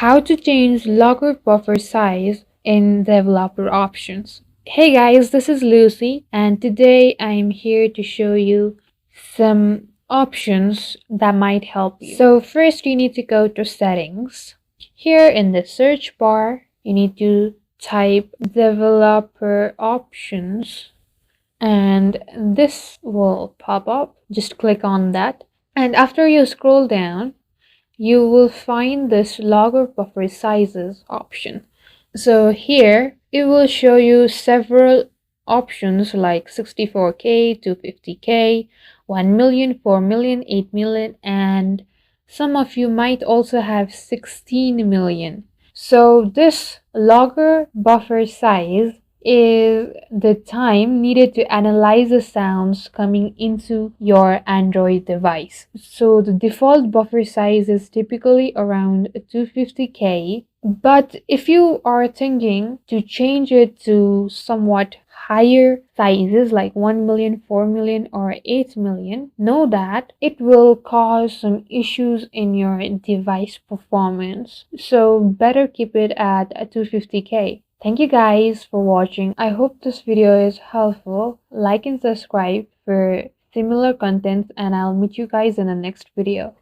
How to change logger buffer size in developer options. Hey guys, this is Lucy and today I'm here to show you some options that might help you. So first you need to go to settings. Here in the search bar, you need to type developer options and this will pop up. Just click on that. And after you scroll down, you will find this logger buffer sizes option. So here it will show you several options like 64K, 250K, 1 million, 4 million, 8 million, and some of you might also have 16 million. So this logger buffer size is the time needed to analyze the sounds coming into your Android device. So the default buffer size is typically around 250K, but if you are thinking to change it to somewhat higher sizes like 1 million, 4 million, or 8 million, know that it will cause some issues in your device performance. So better keep it at 250K. Thank you guys for watching. I hope this video is helpful. Like and subscribe for similar content and I'll meet you guys in the next video.